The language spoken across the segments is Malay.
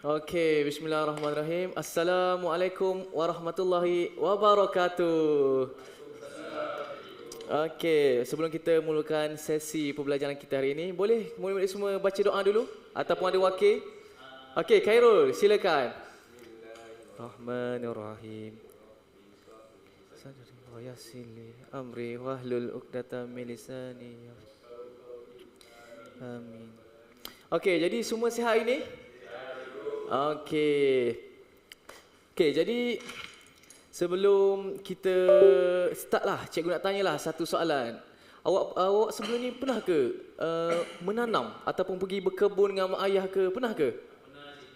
Okey, bismillahirrahmanirrahim. Assalamualaikum warahmatullahi wabarakatuh. Okey, sebelum kita mulakan sesi pembelajaran kita hari ini, boleh murid-murid semua baca doa dulu ataupun ada wakil? Okey, Khairul, silakan. Rahmanirrahim. Sadri wa yassir li amri wahlul 'uqdatam min lisani. Amin. Okey, jadi semua sihat hari ini? Okey. Okey, jadi sebelum kita start lah, cikgu nak tanyalah satu soalan. Awak sebelum ni pernah ke menanam ataupun pergi berkebun dengan mak ayah ke? Pernah ke?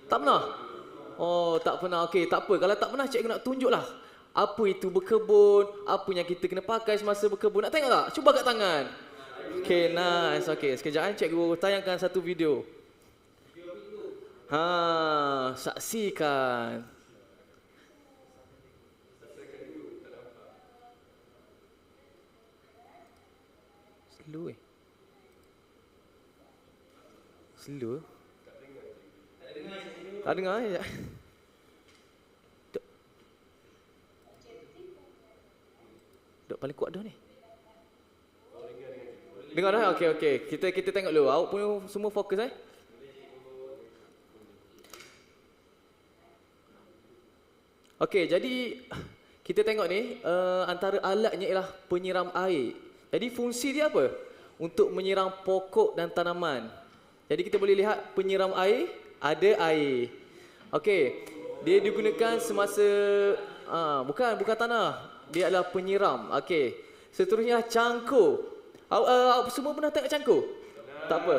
Tak pernah? Oh, tak pernah. Okey, tak apa. Kalau tak pernah, cikgu nak tunjuklah apa itu berkebun, apa yang kita kena pakai semasa berkebun. Nak tengok tak? Cuba kat tangan. Okey, nice. Okey, sekejap cikgu tayangkan satu video. Saksikan. Slow. Tak dengar je. Dok paling kuat dah ni. Dengar dah? Okey. Kita tengok dulu. Awak punya semua fokus Okey, jadi kita tengok ni antara alatnya ialah penyiram air. Jadi fungsi dia apa? Untuk menyiram pokok dan tanaman. Jadi kita boleh lihat penyiram air, ada air. Okey, dia digunakan semasa bukan tanah. Dia adalah penyiram. Okey. Seterusnya cangkul. Awak semua pernah tengok cangkul? Tak apa.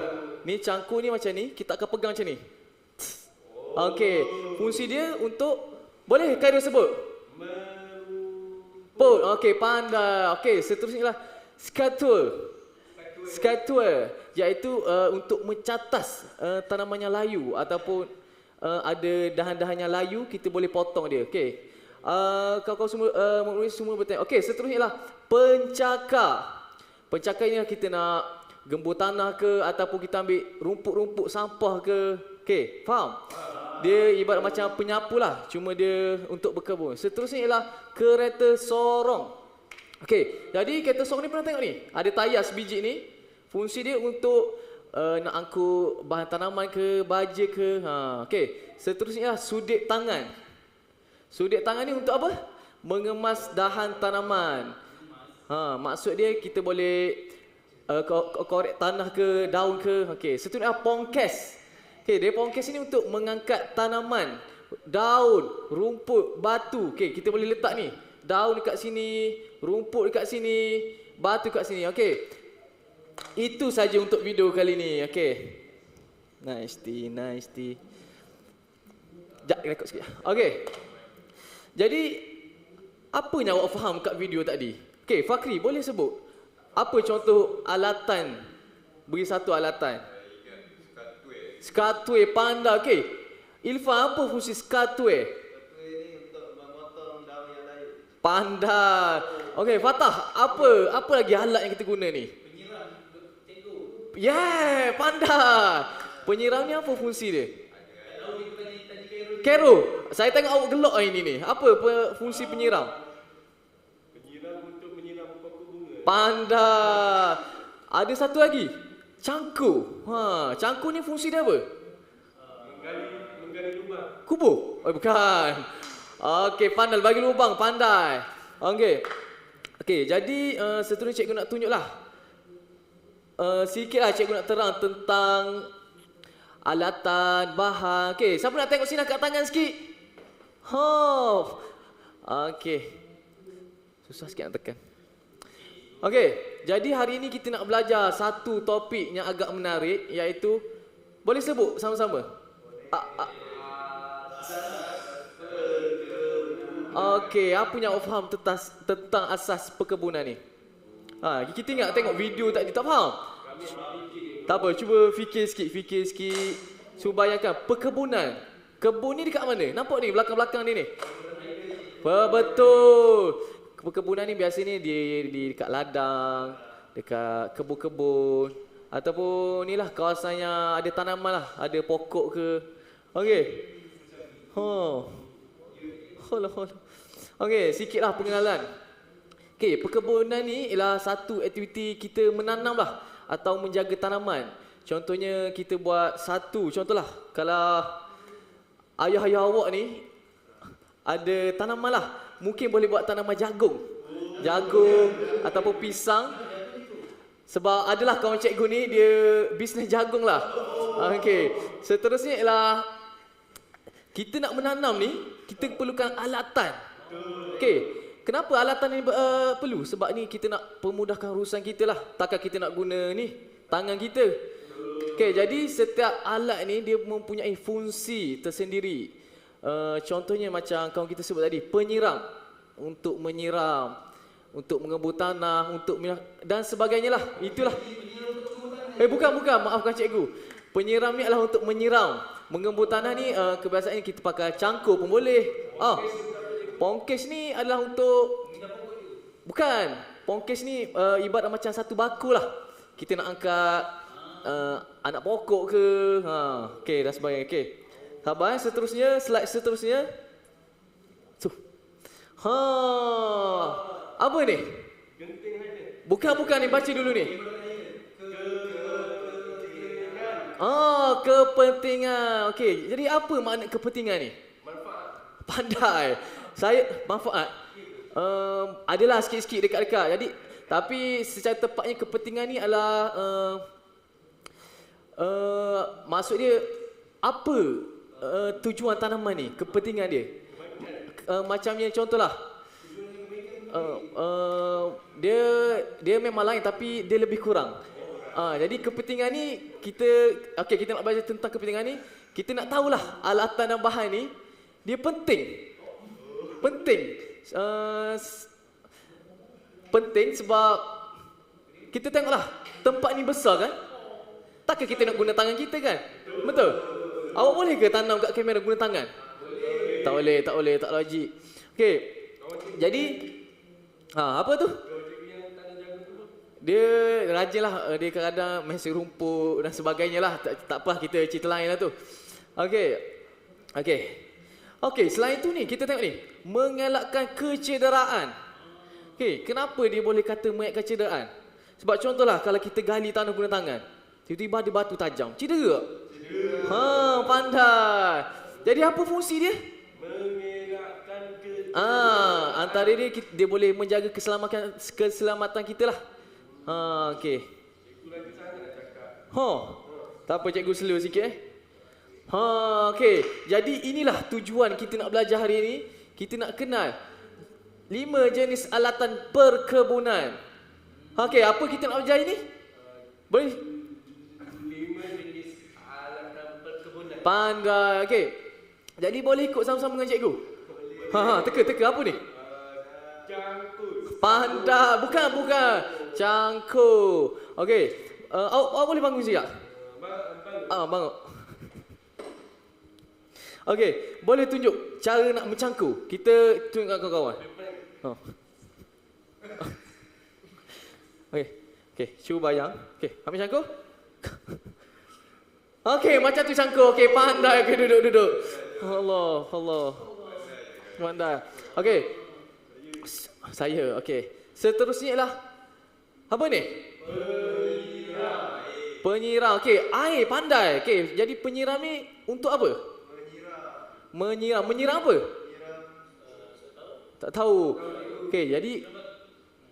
Ni cangkul ni macam ni, kita akan pegang macam ni. Okey, fungsi dia untuk boleh Khairul sebut? Pot. Okey, pandai. Okey, seterusnya lah skatul, iaitu untuk mencatas tanaman yang layu ataupun ada dahan-dahan yang layu, kita boleh potong dia. Okey. Kau semua murid semua bertanya. Okey, seterusnya lah pencakar. Pencakar ini kita nak gembur tanah ke ataupun kita ambil rumput-rumput sampah ke. Okey, faham? Dia ibarat macam penyapu lah, cuma dia untuk berkebun. Seterusnya ialah kereta sorong. Okey, jadi kereta sorong ni pernah tengok ni? Ada tayar sebiji ni. Fungsi dia untuk nak angkut bahan tanaman ke, baja ke. Okey, seterusnya ialah sudik tangan. Sudik tangan ni untuk apa? Mengemas dahan tanaman. Maksud dia kita boleh korek tanah ke, daun ke. Okey, seterusnya ialah pongkes. Okey, dia pongkes ini untuk mengangkat tanaman, daun, rumput, batu. Okey, kita boleh letak ni. Daun dekat sini, rumput dekat sini, batu dekat sini. Okey. Itu saja untuk video kali ni. Okey. Nice. Sekejap, rekod sikit. Okey. Jadi, apa yang awak faham kat video tadi? Okey, Fakri, boleh sebut apa contoh alatan? Beri satu alatan. Skatue, pandai. Okey. Ilfan, apa fungsi skatue? Skatue ni untuk memotong daun yang layu. Pandai. Okey, Fatah, apa lagi alat yang kita guna ni? Penyiram cengkul. Pandai. Penyiram ni apa fungsi dia? Daun ni tadi Khairul, saya tengok awak gelak hari ni. Apa fungsi penyiram? penyiram untuk menyiram pokok bunga. Pandai. Ada satu lagi. Cangkul. Cangkul ni fungsi dia apa? Menggali lubang. Kubur? Oh, bukan. Okey, pandai bagi lubang, pandai. Okey, jadi seterusnya cikgu nak tunjuklah. Sikitlah cikgu nak terang tentang alatan, bahan. Okey, siapa nak tengok sini angkat tangan sikit? Okey. Susah sikit nak tekan. Okey, jadi hari ini kita nak belajar satu topik yang agak menarik, iaitu boleh sebut sama-sama? Okey, apa yang awak faham tentang asas perkebunan ni? Kita ingat tengok video tadi, tak faham? Tak apa, cuba fikir sikit. Cuba bayangkan perkebunan. Kebun ni dekat mana? Nampak ni belakang-belakang ni. Betul. Perkebunan ni biasanya di dekat ladang, dekat kebun-kebun ataupun ni lah kawasan yang ada tanaman lah, ada pokok ke. Okey. Hola. Okey, sikitlah pengenalan. Okey, perkebunan ni ialah satu aktiviti kita menanam lah atau menjaga tanaman. Contohnya kita buat satu, contohlah kalau ayah-ayah awak ni ada tanaman lah. Mungkin boleh buat tanaman jagung. Jagung ataupun pisang. Sebab adalah kawan cikgu ni dia bisnes jagung lah. Okey, seterusnya ialah kita nak menanam ni, kita perlukan alatan. Okey, kenapa alatan ni perlu? Sebab ni kita nak pemudahkan urusan kita lah. Takkan kita nak guna ni tangan kita. Okey, jadi setiap alat ni dia mempunyai fungsi tersendiri. Contohnya macam kawan kita sebut tadi, penyiram. Untuk menyiram, untuk mengebur tanah, untuk dan sebagainya lah. Itulah. Bukan, maafkan cikgu. Penyiram ni adalah untuk menyiram. Mengebur tanah ni kebiasaannya kita pakai cangkul pun boleh. Pongkes ni adalah untuk... Bukan. Pongkes ni ibarat macam satu baku lah. Kita nak angkat anak pokok ke. Okey, dan sebagainya. Okey. Sabar, seterusnya, slide seterusnya. Apa ni? Bukan ni, baca dulu ni. Kepentingan. Okey, jadi apa makna kepentingan ni? Manfaat. Pandai. Saya manfaat. Adalah sikit-sikit dekat-dekat. Jadi tapi secara tepatnya kepentingan ni adalah maksud dia apa tujuan tanaman ni, kepentingan dia. Macamnya contohlah. Dia memang lain tapi dia lebih kurang. Jadi kepentingan ni kita nak belajar tentang kepentingan ni, kita nak tahulah alatan dan bahan ni dia penting. Penting sebab kita tengoklah tempat ni besar kan? Takkan kita nak guna tangan kita kan? Betul? Awak boleh ke tanam kat kamera guna tangan? Tak boleh, tak logik. Okey. Jadi apa tu? Dia rajin lah, dia kadang-kadang main rumput dan sebagainya lah. Tak apa, kita cerita lain lah tu. Okey, selain tu ni, kita tengok ni. Mengelakkan kecederaan. Okey, kenapa dia boleh kata mengelakkan kecederaan? Sebab contohlah, kalau kita gali tanah guna tangan, tiba-tiba ada batu tajam, cedera. Pandai. Jadi apa fungsi dia? Mengelakkan antara dia boleh menjaga keselamatan kita lah. Okey. Cikgu lagi sangat cakap. Tak apa, cikgu slow sikit okey. Jadi inilah tujuan kita nak belajar hari ini. Kita nak kenal 5 jenis alatan perkebunan. Okey, apa kita nak belajar ini? Boleh? 5 jenis alatan perkebunan. Pandai. Okey. Jadi boleh ikut sama-sama dengan cikgu? Teka apa ni? Cangkul. Pandai. Bukan. Cangkul. Okey. Awak boleh bangun sekejap? Bangun. Okey, boleh tunjuk cara nak mencangkul? Kita tunjuk kat kawan-kawan. Okey, cuba bayang. Okey, ambil cangkul. Okey, macam tu cangkul. Okey, pandai. Okey, duduk. Allah. Pandai. Okey. Saya, okey. Seterusnya ialah apa ni? Penyiram. Okey, air, pandai. Okey, jadi penyiram ni untuk apa? Menyiram apa? Tak tahu. Okey, jadi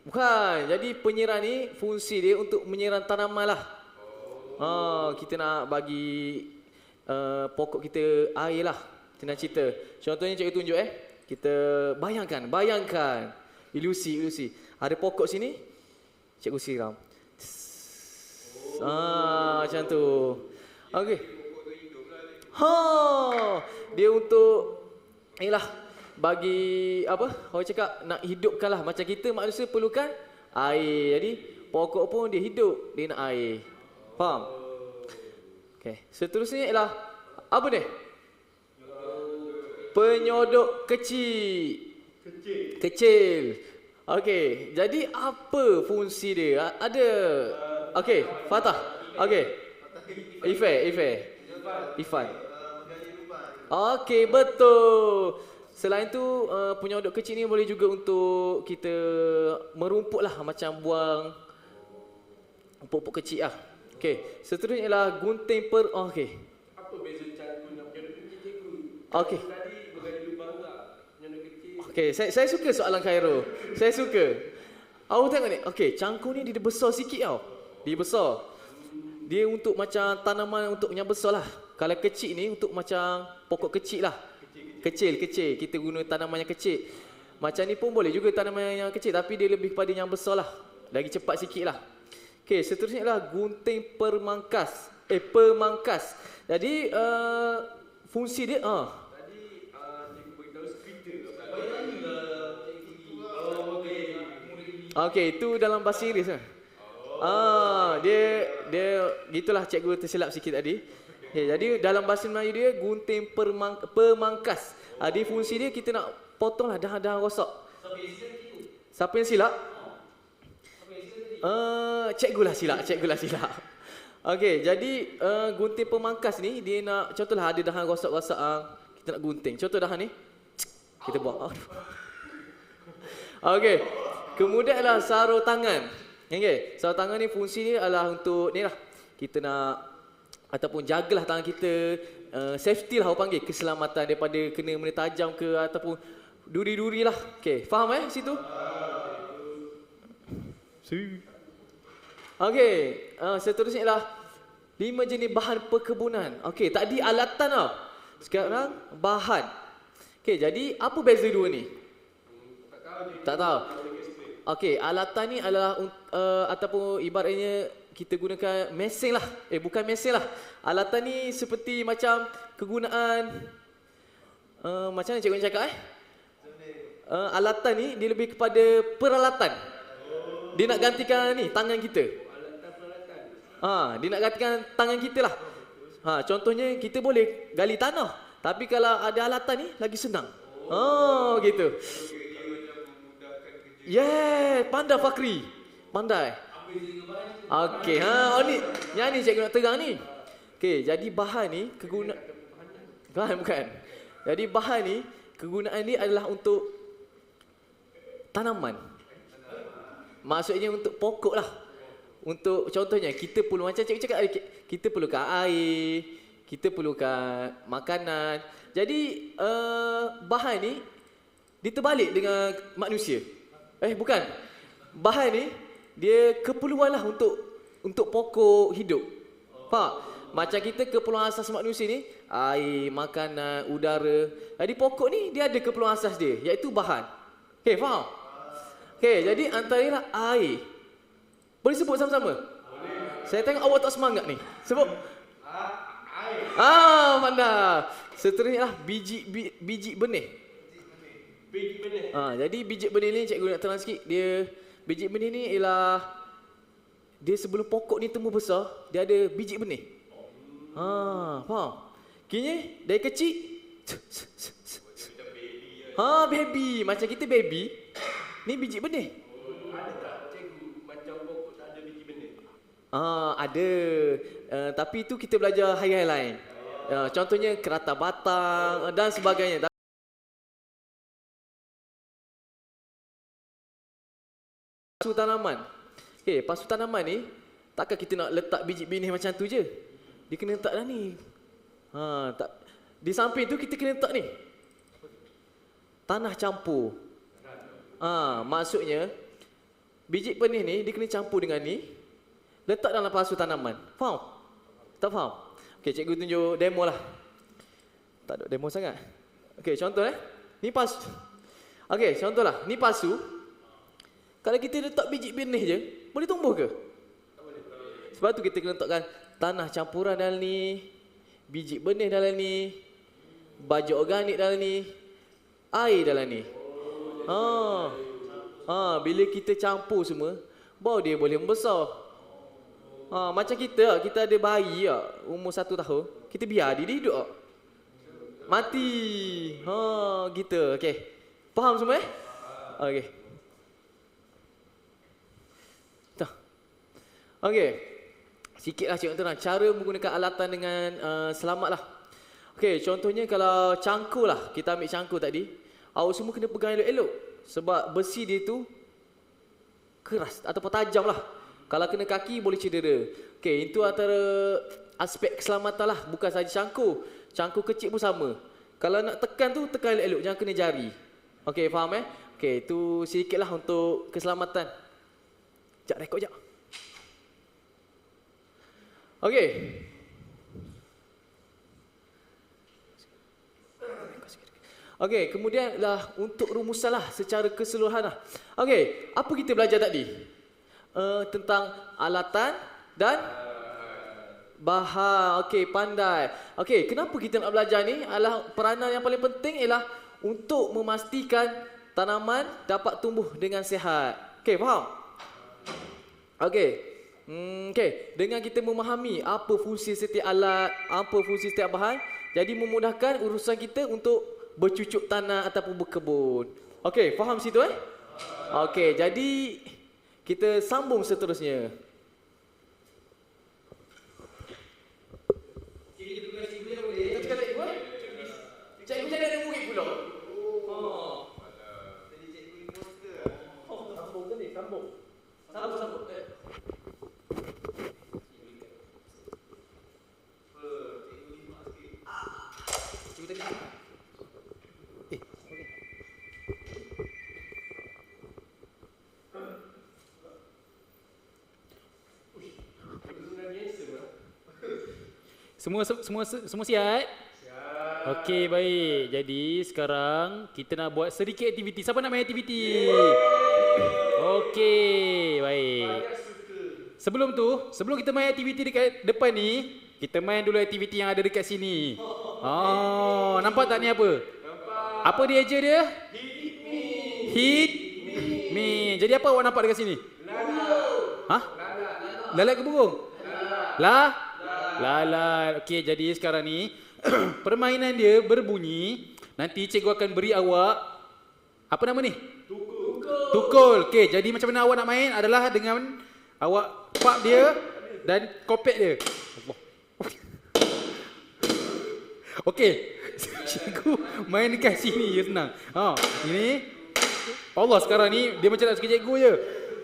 bukan. Jadi penyiram ni fungsi dia untuk menyiram tanaman lah. Kita nak bagi pokok kita air lah. Senang cerita. Contohnya cikgu tunjuk Kita bayangkan ilusi. Ada pokok sini, cikgu siram. Macam tu. Okey. Dia untuk bagi apa? Orang cakap nak hidupkanlah, macam kita manusia perlukan air. Jadi pokok pun dia hidup, dia nak air. Faham? Okey. Seterusnya ialah apa ni? Penyodok kecil. Okey, jadi apa fungsi dia? Ada. Okey, Fatah. Okey. Ifan. Okey, betul. Selain tu penyodok kecil ni boleh juga untuk kita merumput lah, macam buang pupuk kecil lah. Okey, seterusnya ialah gunting okey. Apa beza cangkul nak menyodok kecil, cikgu? Okey. Tadi bergaya bangga menyodok kecil. Okey, saya suka soalan Khairul. Saya suka. Awak tengok ni. Okey, cangkul ni dia besar sikit tau. Dia besar. Dia untuk macam tanaman untuk yang besar lah. Kalau kecil ni untuk macam pokok kecil lah. Kecil. Kita guna tanaman yang kecil. Macam ni pun boleh juga tanaman yang kecil, tapi dia lebih pada yang besar lah. Lagi cepat sikit lah. Okey, seterusnya adalah gunting pemangkas. Pemangkas. Jadi fungsi dia Tadi cikgu beritahu skriptor. Oh, okey. okey, itu dalam bahasa Inggeris lah. Dia gitulah, cikgu tersilap sikit tadi. Okay, jadi dalam bahasa Melayu dia gunting pemangkas. Dia fungsi dia kita nak potonglah dahan-dahan rosak. Siapa yang silap? Cikgu lah silap. Okey, jadi gunting pemangkas ni dia nak, contohlah ada dahan rosak-rosak, kita nak gunting. Contoh dahan ni. Kita buang. Okey. Kemudian adalah sarung tangan. Okey, sarung tangan ni fungsi dia adalah untuk ni lah. Kita nak ataupun jagalah tangan kita, safety lah orang panggil, keselamatan daripada kena benda tajam ke ataupun duri-duri lah. Okey, faham situ? Okey, seterusnya ialah 5 jenis bahan perkebunan. Okey, tadi alatan tau. Sekarang bahan. Okey, jadi apa beza dua ni? Tak tahu. Okey, alatan ni adalah ataupun ibaratnya kita gunakan mesin lah. Bukan mesin lah. Alatan ni seperti macam kegunaan macam mana cikgu nak cakap alatan ni dia lebih kepada peralatan. Dia nak gantikan ni tangan kita. Dia nak gantikan tangan kita lah. Contohnya kita boleh gali tanah, tapi kalau ada alatan ni lagi senang. Gitu. Yeah, pandai Fakri. Pandai. Okey, ni yang ni cikgu nak terang ni. Okey, jadi bahan ni bukan. Jadi bahan ni kegunaan ni adalah untuk tanaman. Maksudnya untuk pokok lah. Untuk contohnya kita perlu, macam cikgu cakap, kita perlukan air, kita perlukan makanan. Jadi bahan ni diterbalik dengan manusia. Bukan. Bahan ni dia keperluan lah untuk pokok hidup. Faham? Macam kita keperluan asas manusia ni air, makanan, udara. Jadi pokok ni dia ada keperluan asas dia, iaitu bahan. Okey, faham? Okey, jadi antaranya air. Boleh sebut sama-sama? Boleh. Saya tengok awak tak semangat ni. Sebut. Air. Pandai. Seterusnya lah biji benih. Biji benih. Jadi biji benih ni cikgu nak terang sikit. Biji benih ni ialah dia sebelum pokok ni tumbuh besar, dia ada biji benih. Faham? Kini dari kecil baby. Macam kita baby, ni biji benih. Ada tak cikgu macam pokok tak ada biji benih? Ada. Tapi itu kita belajar hari-hari lain. Contohnya kerata batang dan sebagainya. Pasu tanaman. Pasu tanaman ni takkan kita nak letak biji benih macam tu je. Dia kena letak dah ni. Di samping tu kita kena letak ni. Tanah campur. Maksudnya biji benih ni dia kena campur dengan ni, letak dalam pasu tanaman. Faham? Tak faham? Okey, cikgu tunjuk demo lah. Tak ada demo sangat. Okey, contoh ni pasu. Okey, contohlah, ni pasu. Kalau kita letak biji benih je, boleh tumbuh ke? Tak boleh. Sebab tu kita kena letakkan tanah campuran dalam ni, biji benih dalam ni, baju organik dalam ni, air dalam ni. Bila kita campur semua, baru dia boleh membesar. Macam kita ada bayi umur 1 tahun, kita biar dia hidup mati. Gitu. Okey. Faham semua Okey. Okey. Sikitlah cikgu terang cara menggunakan alatan dengan selamatlah. Okey, contohnya kalau cangkul lah. Kita ambil cangkul tadi. Awak semua kena pegang elok-elok. Sebab besi dia tu keras ataupun tajam lah. Kalau kena kaki boleh cedera. Okey, itu antara aspek keselamatan lah. Bukan sahaja cangkul. Cangkul kecil pun sama. Kalau nak tekan tu, tekan elok-elok. Jangan kena jari. Okey, faham Okey, itu sedikit lah untuk keselamatan. Sekejap, rekod sekejap. Okey. Okey, kemudian lah untuk rumusan lah secara keseluruhan lah. Okey, apa kita belajar tadi? Tentang alatan dan bahan. Okey, pandai. Okey, kenapa kita nak belajar ni? Adalah peranan yang paling penting ialah untuk memastikan tanaman dapat tumbuh dengan sihat. Okey, faham? Okey. Okey, dengan kita memahami apa fungsi setiap alat, apa fungsi setiap bahan, jadi memudahkan urusan kita untuk bercucuk tanah ataupun berkebun. Okey, faham situ Okey, jadi kita sambung seterusnya. Cikgu jangan ada murid pula. Jadi cikgu imposter. Sambung ke ni? Sambung. Semua sihat? Okey, baik. Jadi sekarang kita nak buat sedikit aktiviti. Siapa nak main aktiviti? Okey, baik. Sebelum kita main aktiviti dekat depan ni, kita main dulu aktiviti yang ada dekat sini. Oh, nampak tak ni apa? Nampak. Apa dia je dia? Hit me. Jadi apa awak nampak dekat sini? Hah? Lalat ke burung? Lalat. Okey, jadi sekarang ni permainan dia berbunyi. Nanti cikgu akan beri awak apa nama ni? Tukul. Okey, jadi macam mana awak nak main adalah dengan awak pap dia dan kopek dia. Okey. Cikgu main dekat sini je senang. Ini Allah sekarang ni dia macam nak suka cikgu je.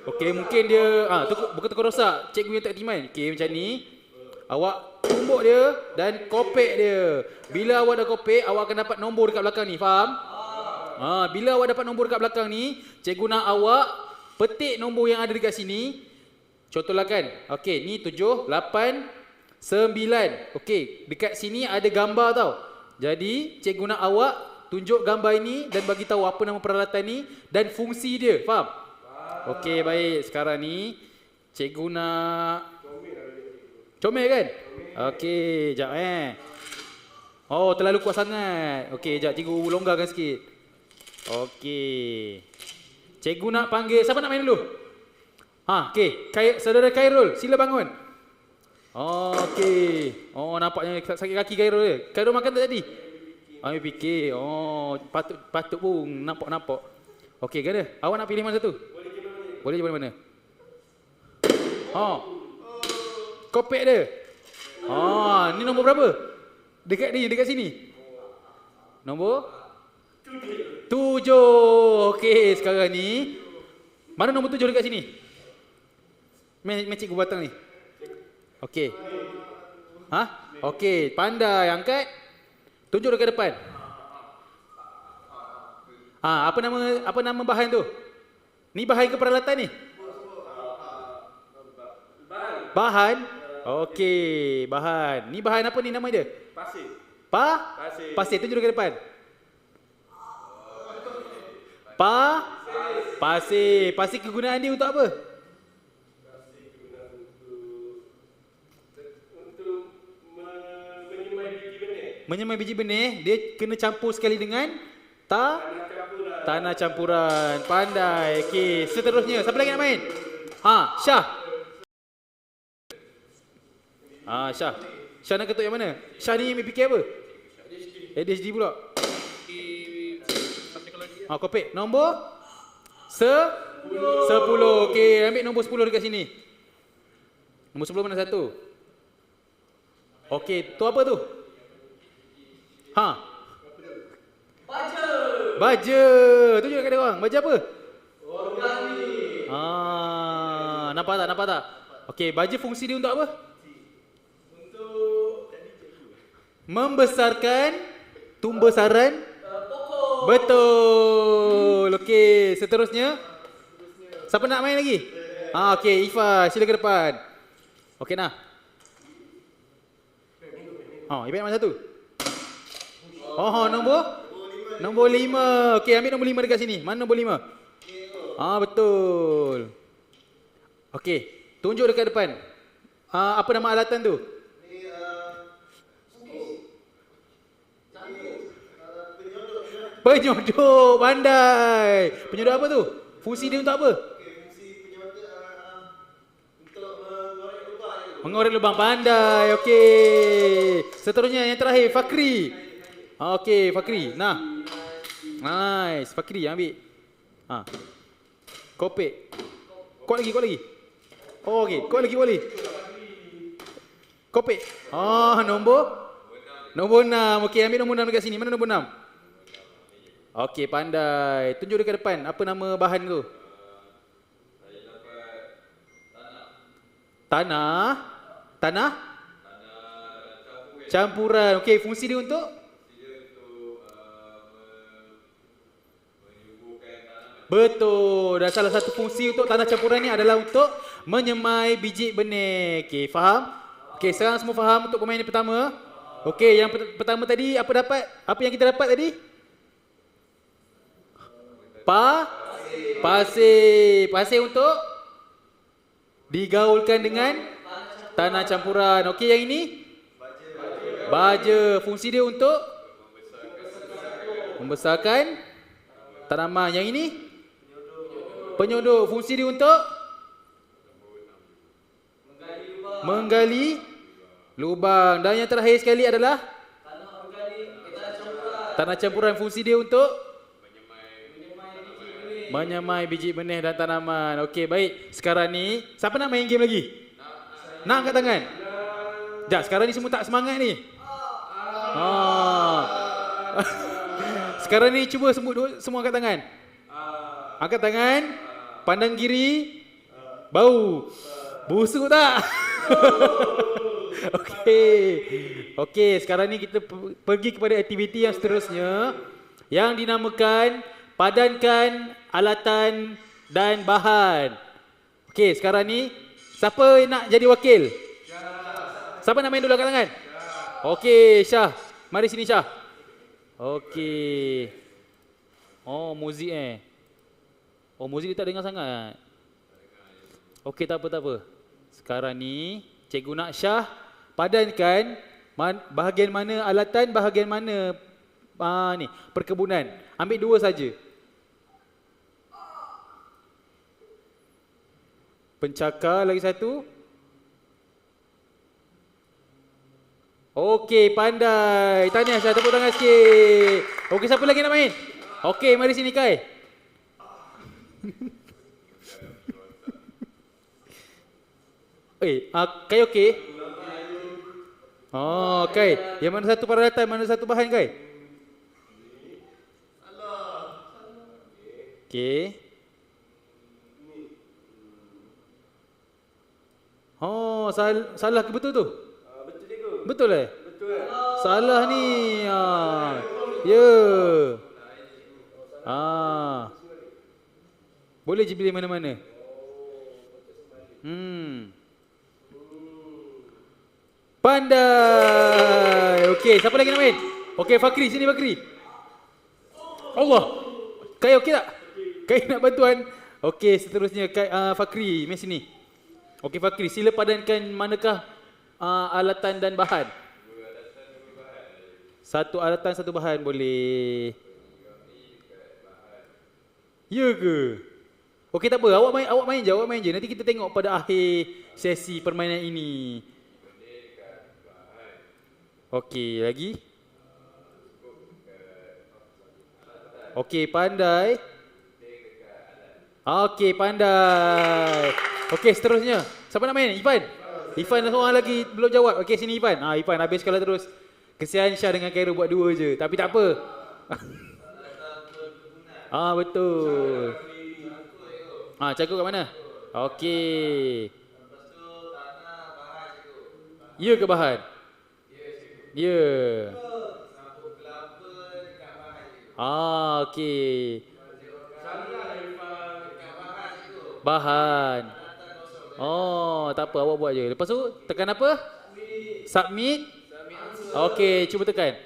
Okey, mungkin dia bukan tukar rosak. Cikgu yang tak timan. Okey, macam ni. Awak tumbuk dia dan kopek dia. Bila awak dah kopek, awak akan dapat nombor dekat belakang ni. Faham? Bila awak dapat nombor dekat belakang ni, cikgu nak awak petik nombor yang ada dekat sini. Contohlah kan. Okey, ni 7, 8, 9. Okey, dekat sini ada gambar tau. Jadi, cikgu nak awak tunjuk gambar ini dan bagi tahu apa nama peralatan ni dan fungsi dia. Faham? Okey, baik. Sekarang ni cikgu nak comel kan? Okey, jap Oh, terlalu kuat sangat. Okey, jap cikgu longgarkan sikit. Okey. Cikgu nak panggil, siapa nak main dulu? Okey, saudara Khairul, sila bangun. Okey. Oh, nampaknya sakit kaki Khairul dia. Khairul makan tak tadi? Ambil fikir. Oh, patut pun nampak. Okey, kan dia? Awak nak pilih mana satu? Boleh je mana-mana. Kopek dia. Ni nombor berapa? Dekat sini. Nombor 7. Okey, sekarang ni mana nombor 7 dekat sini? Main cikgu batang ni. Okey. Okey, pandai angkat. Tunjuk dekat depan. Apa nama bahan tu? Ni bahan ke peralatan ni? Bahan? Okey, bahan. Ni bahan apa ni nama dia? Pasir. Pasir. Tunjuk dekat depan. Pasir. Pasir kegunaan dia untuk apa? Untuk menyemai biji benih. Menyemai biji benih, dia kena campur sekali dengan tanah campuran. Pandai. Okey, seterusnya siapa lagi nak main? Syah. Syah nak ketuk yang mana? Syah ni ambil fikir apa? ADHD pula. Kopek. Nombor 10. Okey, ambil nombor 10 dekat sini. Nombor 10 mana satu? Okey, tu apa tu? Ha. Baja. Tunjuk dekat dia orang. Baja apa? Nampak tak? Nampak tak? Okey, baja fungsi dia untuk apa? Membesarkan tumbesaran pokok. Betul. Okey, seterusnya. Siapa nak main lagi? Okey, Ifa, sila ke depan. Okey nah. Ifa mana satu? Nombor 5. Okey, ambil nombor 5 dekat sini. Mana nombor 5? Betul. Okey, tunjuk dekat depan. Apa nama alatan tu? Penyodok, pandai. Penyodok apa tu? Fungsi dia untuk apa? Mengorek lubang, pandai. Okey. Seterusnya yang terakhir, Fakri. Okey, Fakri. Nah. Nice. Fakri ambil. Kopek. Kuat lagi. Okey, kuat lagi boleh. Kopek. Nombor 6. Okey, ambil nombor 6 dekat sini. Mana nombor 6? Okey, pandai. Tunjuk dekat depan. Apa nama bahan tu? Tanah? Campuran. Okey, fungsi dia untuk? Betul. Dan salah satu fungsi untuk tanah campuran ni adalah untuk menyemai biji benih. Okey, faham? Okey, sekarang semua faham untuk permainan pertama? Okey, yang pertama tadi apa dapat? Apa yang kita dapat tadi? Pasir untuk digaulkan dengan tanah campuran. Okey, yang ini? Baja. Fungsi dia untuk membesarkan tanaman. Yang ini? Penyodok. Fungsi dia untuk menggali lubang. Dan yang terakhir sekali adalah tanah campuran. Fungsi dia untuk menyemai biji benih dan tanaman. Okey, baik. Sekarang ni, siapa nak main game lagi? Nak angkat tangan? Sekejap, sekarang ni semua tak semangat ni. Sekarang ni cuba semua angkat tangan. Angkat tangan. Pandang kiri. Bau. Busuk tak? Okey, sekarang ni kita pergi kepada aktiviti yang seterusnya yang dinamakan padankan alatan dan bahan. Okey, sekarang ni siapa nak jadi wakil? Siapa nak main dulu angkat tangan? Okey, Syah. Mari sini Syah. Okey. Muzik muzik dia tak dengar sangat. Okey, tak apa. Sekarang ni cikgu nak Syah padankan bahagian mana alatan, bahagian mana perkebunan. Ambil dua saja. Pencakar lagi satu. Okey, pandai. Tahniah Syah, tepuk tangan sikit. Okey, siapa lagi nak main? Okey, mari sini Kai. Kai okey? Kai. Yang mana satu peralatan, mana satu bahan Kai? Okey. Salah ke betul tu? Betul cikgu. Betul eh? Betul. Salah ni. Ya. Boleh je pilih mana-mana. Pandai. Okey, siapa lagi nak main? Okey, Fakri, sini Fakri. Allah. Kai okey tak? Kai nak bantuan? Okey, seterusnya Fakri, main sini. Okey Fakri, sila padankan manakah alatan dan bahan? Satu alatan, satu bahan boleh. Ya ke? Okey, tak apa. Awak main je. Nanti kita tengok pada akhir sesi permainan ini. Okey, lagi. Okey, pandai. Okey, pandai. Okey, seterusnya. Siapa nak main? Ifan. Ifan seorang lagi belum jawab. Okey, sini Ifan. Ifan, habiskanlah terus Kesian Syah dengan Khairul buat dua je. Tapi tak apa. Betul. Cakap kat mana? Okey. Ya ke bahan? Ya. Okey. Bahan. Tak apa, awak buat je. Lepas tu tekan apa? Submit. Okey, cuba tekan.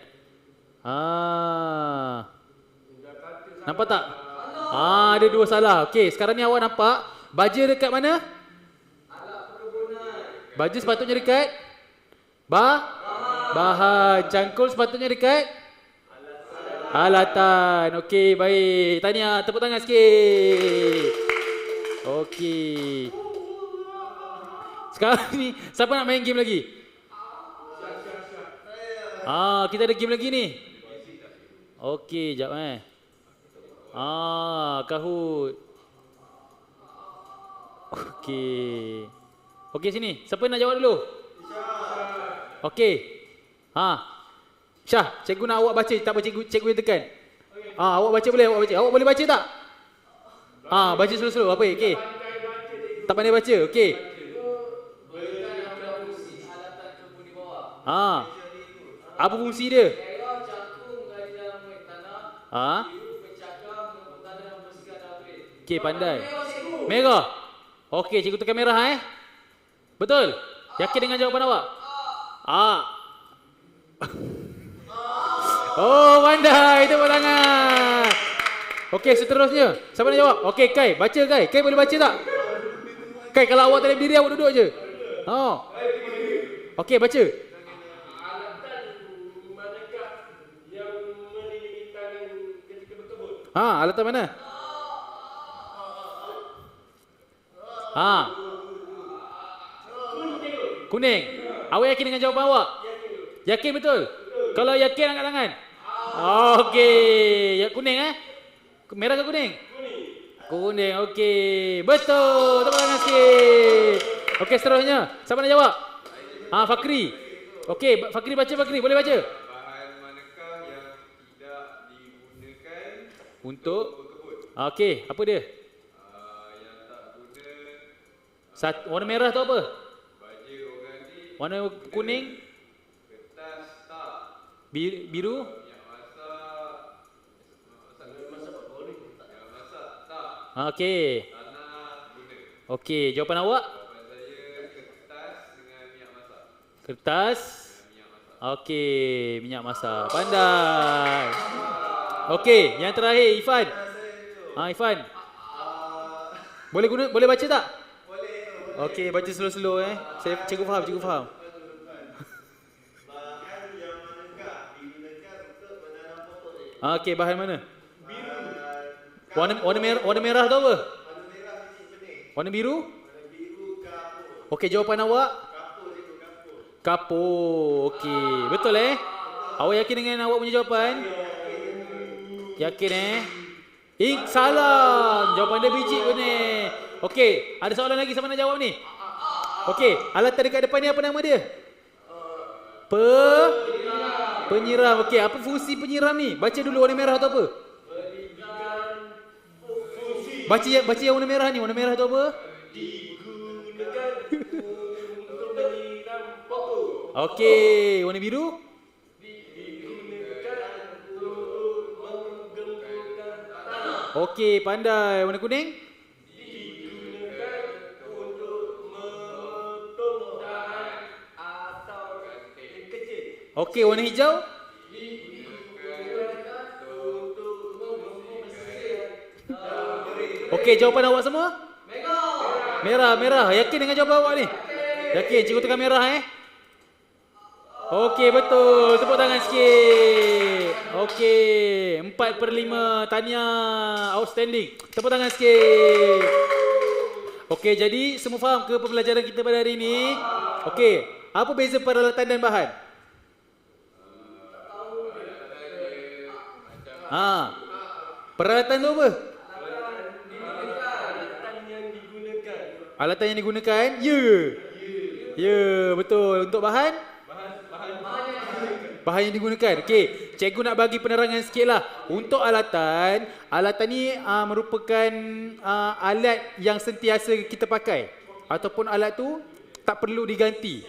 Nampak tak? Ada dua salah. Okey, sekarang ni awak nampak baja dekat mana? Baja sepatutnya dekat bahan. Cangkul sepatutnya dekat alatan. Okey, baik. Tahniah, tepuk tangan sikit. Okey. Sekarang ni siapa nak main game lagi? Kita ada game lagi ni. Okey, jap Kahoot. Okey. Okey, sini. Siapa nak jawab dulu? Okey. Syah, cikgu nak awak baca, tak apa cikgu yang tekan. Awak baca boleh, awak baca. Awak boleh baca tak? Baca slow-slow. Apa? Okey. Tak pandai baca. Okey. Apa fungsi dia? Okey, pandai. Merah. Okey, cikgu tekan merah Betul? Yakin dengan jawapan awak? Pandai. Tepuk tangan. Okey, seterusnya. Siapa nak jawab? Okey, Kai. Baca, Kai. Kai boleh baca tak? Kai, kalau awak tak boleh berdiri, awak duduk je. Okey, baca. Alatan mana? Kuning. Awak yakin dengan jawapan awak? Yakin betul? Kalau yakin angkat tangan. Okey, kuning Merah ke kuning? Kuning. Okey. Betul. Tepuk tangan sikit. Okey, seterusnya. Siapa nak jawab? Fakri. Okey, Fakri baca, Fakri. Boleh baca? Bahan manakah yang tidak digunakan untuk okey, apa dia? yang tak guna. Warna merah tu apa? Baja organik. Warna kuning? Kertas tak. Biru? Minyak masak tak. Okey. Tanah guna. Okey, jawapan awak? Jawapan saya kertas dengan minyak masak. Kertas. Minyak masak. Okey, minyak masak. Pandai. Okey, yang terakhir Ifan. Ifan. Boleh baca tak? Boleh. Okey, baca slow-slow Cikgu faham. Bahan yang manakah digunakan untuk menanam pokok? Okey, bahan mana? Warna merah tu apa? Warna merah biji benih. Warna biru? Warna biru kapur. Okey, jawapan awak? Kapur cikgu, kapur. Kapur. Okey, betul Awak yakin dengan awak punya jawapan? Yakin salah. Jawapan dia biji benih. Okey, ada soalan lagi, siapa nak jawab ni? Okey, alatan dekat depan ni apa nama dia? Penyiram. Okey, apa fungsi penyiram ni? Baca dulu warna merah tu apa? Baca yang warna merah ni. Warna merah tu apa? Digunakan untuk menyiram pokok. Okey, warna biru? Digunakan untuk menggemburkan tanah. Okey, pandai. Warna kuning? Digunakan untuk memotong dahan atau kecil. Okey, warna hijau? Okey, jawapan awak semua? Merah. Yakin dengan jawapan awak ni? Yakin? Cikgu tekan merah Okey, betul. Tepuk tangan sikit. Okey, 4/5. Tahniah. Outstanding. Tepuk tangan sikit. Okey, jadi semua faham ke pembelajaran kita pada hari ini? Okey, apa beza peralatan dan bahan? Peralatan tu apa? Alatan yang digunakan? Ya, betul. Untuk bahan? bahan yang digunakan. Okey, cikgu nak bagi penerangan sikit lah. Untuk alatan ni merupakan alat yang sentiasa kita pakai. Ataupun alat tu tak perlu diganti.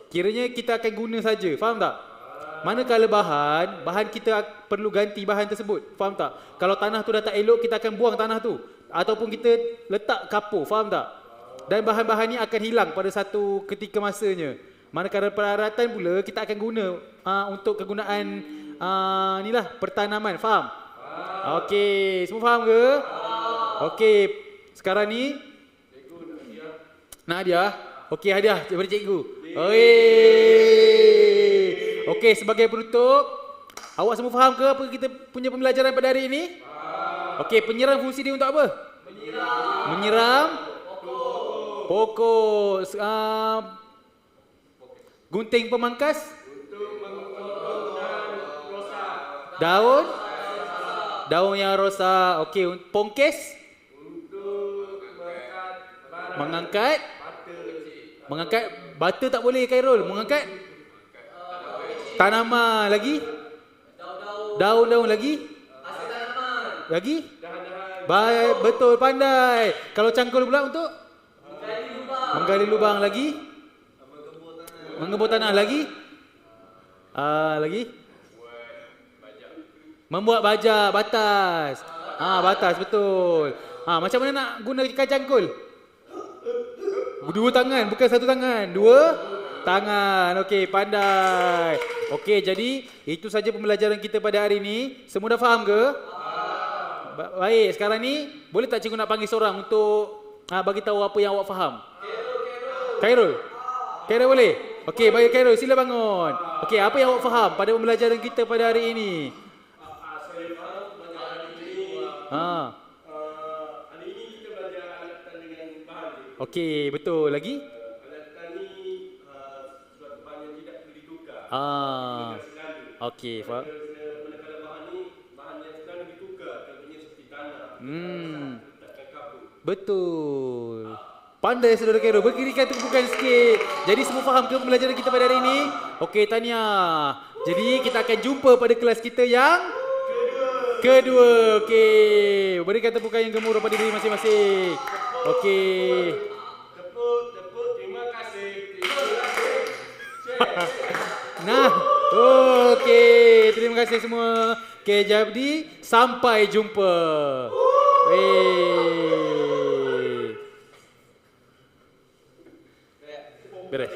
Kiranya kita akan guna saja, faham tak? Manakala bahan kita perlu ganti bahan tersebut, faham tak? Kalau tanah tu dah tak elok, kita akan buang tanah tu. Ataupun kita letak kapur, faham tak? Dan bahan-bahan ni akan hilang pada satu ketika masanya. Manakala peralatan pula, kita akan guna untuk kegunaan ni lah, pertanaman, faham? Okey, semua faham ke? Okey, sekarang ni nak hadiah? Okey, hadiah daripada cikgu. Oi. Okey, sebagai penutup, awak semua faham ke apa kita punya pembelajaran pada hari ini? Okey, penyiram fungsi dia untuk apa? Menyiram pokok. Gunting pemangkas? Daun yang rosak. Okey, pongkes? Mengangkat bata tak boleh, Khairul. Mengangkat tanaman lagi? Daun-daun lagi? Lagi? Baik, betul, pandai. Kalau cangkul pula untuk? Menggali lubang lagi? Mengebor tanah lagi? Lagi? Membuat baja, batas. Batas, betul. Macam mana nak gunakan cangkul? Dua tangan, bukan satu tangan. Dua tangan. Okey, pandai. Okey, jadi itu saja pembelajaran kita pada hari ini. Semua dah faham ke? Baik, sekarang ni boleh tak cikgu nak panggil seorang untuk bagi tahu apa yang awak faham? Khairul. Khairul boleh? Okey, baik Khairul, sila bangun. Okey, apa yang awak faham pada pembelajaran kita pada hari ini? Saya faham pembelajaran ini. Hari ini kita belajar alatan dengan bahan. Okey, betul. Lagi? Alatan ni suatu bahan yang tidak perlu ditukar. Okey, faham. Manakala bahan ni, bahan yang selalu ditukar. Contohnya seperti tanah. Letakkan kapur. Betul. Pandai saudara Khairul. Berikan tepukan sikit. Jadi semua faham ke pembelajaran kita pada hari ini? Okey, tahniah. Jadi kita akan jumpa pada kelas kita yang kedua. Okey. Berikan tepukan yang gemuruh pada diri masing-masing. Okey. Tepuk, terima kasih. Nah, okey. Terima kasih semua. Okey, jadi sampai jumpa. Beres.